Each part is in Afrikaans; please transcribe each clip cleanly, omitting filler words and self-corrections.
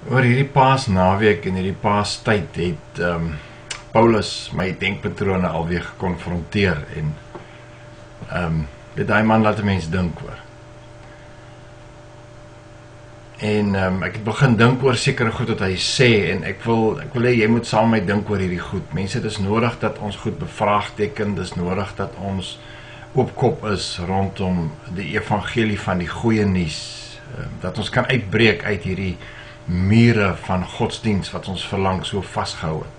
Oor hierdie Paasnaweek en hierdie Paastyd het Paulus my denkpatrone alweer gekonfronteer en dit daai man laat 'n mens dink oor. En ek het begin dink oor sekere goed wat hy sê en ek wil hê jy moet saam met my dink oor hierdie goed. Mense, dis nodig dat ons goed bevraagteken, dis nodig dat ons oopkop is rondom die evangelie van die goeie nuus, dat ons kan uitbreek uit hierdie mure van godsdienst wat ons verlang so vasgehou het.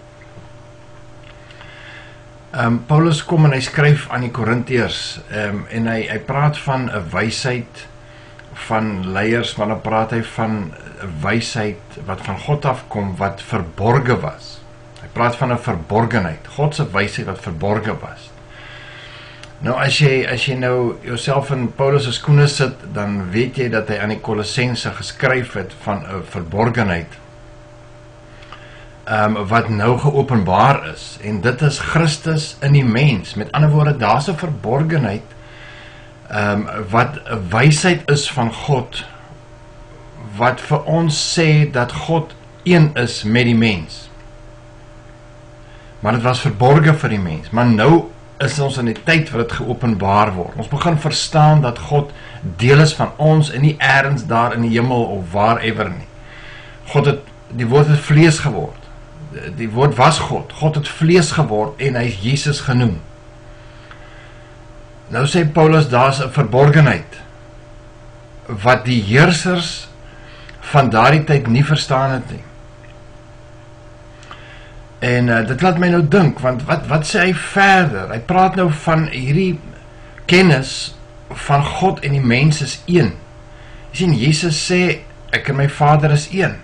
Paulus kom en hy skryf aan die Korintiërs en hy praat van 'n wysheid van leiers, maar dan praat hy van 'n wysheid wat van God afkom, wat verborge was. Hy praat van 'n verborgenheid, God se wysheid wat verborge was. Nou as jy nou jouself in Paulus se skoene sit, dan weet jy dat hy aan die Kolossense geskryf het van 'n verborgenheid wat nou geopenbaar is, en dit is Christus in die mens. Met ander woorde, daar's 'n verborgenheid wat 'n wysheid is van God, wat vir ons sê dat God een is met die mens. Maar dit was verborge vir die mens, maar nou is ons in die tyd wat dit geopenbaar word. Ons begin verstaan dat God deel is van ons en nie ergens daar in die hemel of wherever nie. Die woord het vlees geword. Die woord was God. God het vlees geword en hy is Jesus genoem. Nou sê Paulus, daar's 'n verborgenheid wat die heersers van daardie tyd nie verstaan het nie. En dit laat my nou dink, want wat sê hy verder? Hy praat nou van hierdie kennis van God en die mens is een. Jy sien, Jesus sê, ek en my Vader is een.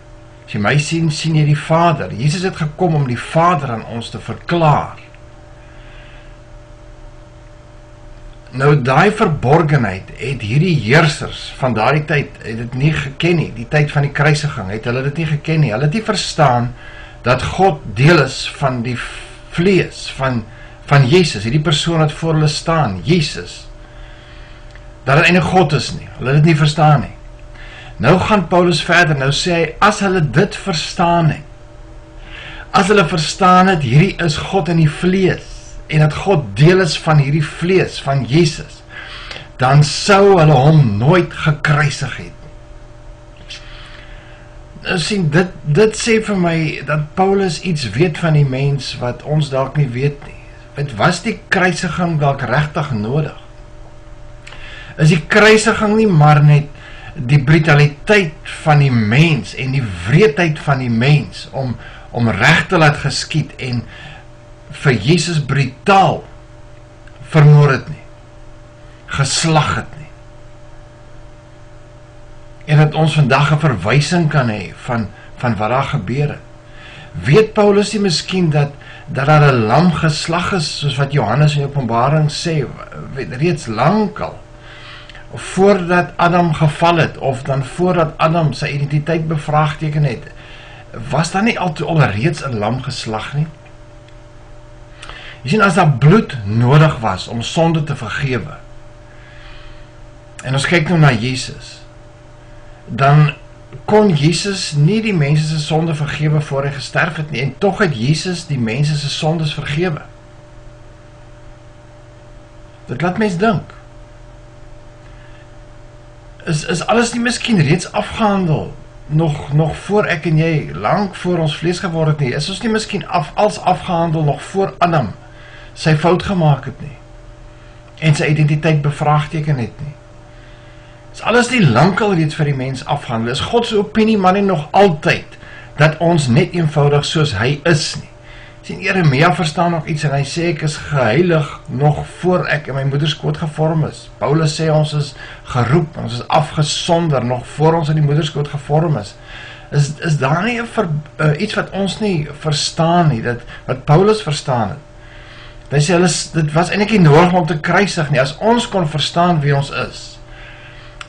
As jy my sien, sien jy die Vader. Jesus het gekom om die Vader aan ons te verklaar. Nou, daai verborgenheid het hierdie heersers van daardie tyd, het dit nie geken nie. Die tyd van die kruisiging het hulle dit nie geken nie. Hulle het nie verstaan dat God deel is van die vlees, van Jesus, hierdie persoon wat voor hulle staan, Jesus, dat het eintlik God is nie, hulle het dit nie verstaan nie. Nou gaan Paulus verder, nou sê hy, as hulle dit verstaan het, as hulle verstaan het, hierdie is God in die vlees, en dat God deel is van hierdie vlees, van Jesus, dan sou hulle hom nooit gekruisig het. Sien, dit sê vir my dat Paulus iets weet van die mens wat ons dalk nie weet nie. Het was die kruisiging dalk regtig nodig? Is die kruisiging nie maar net die brutaliteit van die mens en die wreedheid van die mens om reg te laat geskied en vir Jesus brutaal vermoor het nie, geslag het nie? En dat ons vandag 'n verwysing kan hê van wat daar gebeur het. Weet Paulus nie miskien dat daar 'n lam geslag is, soos wat Johannes in Openbaring sê, reeds lankal, voordat Adam geval het, of dan voordat Adam sy identiteit bevraagteken het, was daar nie alreeds 'n lam geslag nie? Jy sien, as daar bloed nodig was om sonde te vergewe, en ons kyk nou na Jesus, dan kon Jesus nie die mense se sonde vergewe voor hy gesterf het nie, en tog het Jesus die mense se sondes vergewe. Dit laat mens dink. Is alles nie miskien reeds afgehandel, nog voor ek en jy, lank voor ons vlees geword het nie? Is ons nie miskien als afgehandel nog voor Adam sy fout gemaak het nie, en sy identiteit bevraagteken het nie? Is alles nie lankal reeds vir die mens afgehandel? Is God se opinie maar nie nog altyd dat ons net eenvoudig soos hy is nie? Sien, Jeremia verstaan nog iets en hy sê, ek is geheilig nog voor ek in my moederskoot gevorm is. Paulus sê, ons is geroep, ons is afgesonder nog voor ons in die moederskoot gevorm is. Is daar nie iets wat ons nie verstaan nie, wat Paulus verstaan het? Hy sê, dit was eintlik nie nodig om te kruisig nie. As ons kon verstaan wie ons is,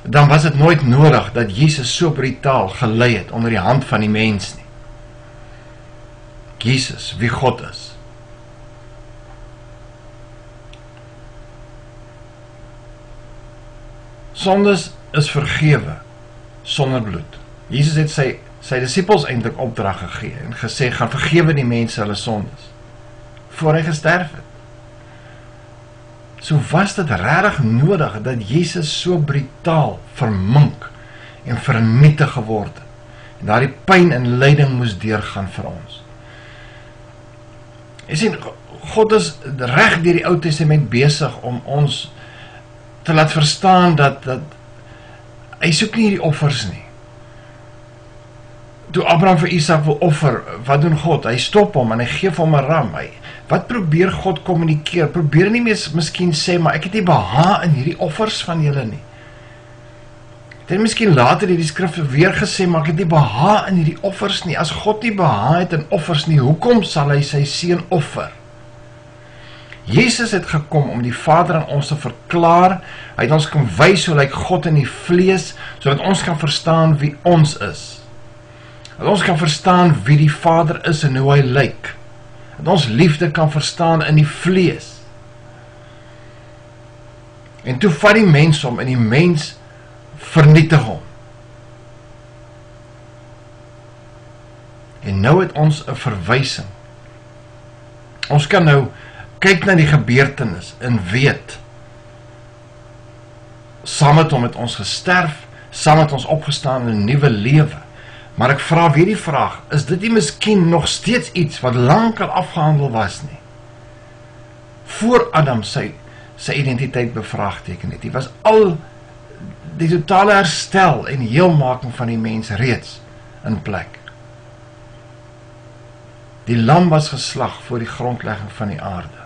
dan was dit nooit nodig dat Jesus so brutaal gelei het onder die hand van die mens nie. Jesus, wie God is. Sondes is vergewe sonder bloed. Jesus het sy sy disippels eintlik opdrag gegee en gesê, gaan vergewe die mense hulle sondes, voor hy gesterf het. So was dit regtig nodig dat Jesus so brutaal vermink en vernietig geword het. En daardie pyn en lyding moes deurgaan vir ons. Jy sien, God is reg deur die Ou Testament besig om ons te laat verstaan dat hy soek nie die offers nie. Toe Abraham vir Isak wil offer, wat doen God? Hy stop hom en hy gee hom 'n ram. Wat probeer God kommunikeer? Probeer nie miskien sê, maar ek het nie behaag in hierdie offers van julle nie. Het hy miskien later in die skrif weer gesê, maar ek het nie behaag in hierdie offers nie. As God nie behaag het in offers nie, hoekom sal hy sy seun offer? Jesus het gekom om die Vader aan ons te verklaar. Hy het ons kom wys hoe lyk God in die vlees, sodat ons kan verstaan wie ons is. Dat ons kan verstaan wie die Vader is en hoe hy lyk. Dat ons liefde kan verstaan in die vlees. En toe vat die mens hom en die mens vernietig hom. En nou het ons 'n verwysing. Ons kan nou kyk na die gebeurtenis en weet, saam met hom het ons gesterf, saam met ons opgestaan in 'n nuwe lewe. Maar ek vra weer die vraag, is dit nie miskien nog steeds iets wat lankal afgehandel was nie? Voor Adam sy identiteit bevraagteken het. Dit was al die totale herstel en heelmaking van die mens reeds in plek. Die lam was geslag voor die grondlegging van die aarde.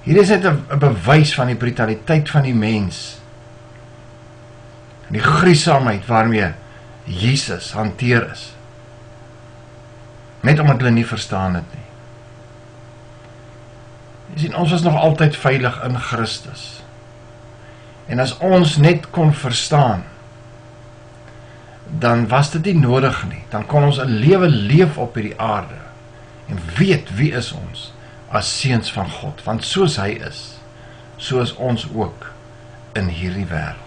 Hier is net 'n bewys van die brutaliteit van die mens. En die gruwsaamheid waarmee Jesus hanteer is. Net omdat hulle nie verstaan het nie. Jy sien, ons was nog altyd veilig in Christus. En as ons net kon verstaan, dan was dit nie nodig nie. Dan kon ons 'n lewe leef op hierdie aarde en weet wie is ons as seuns van God, want soos hy is, so is ons ook in hierdie wêreld.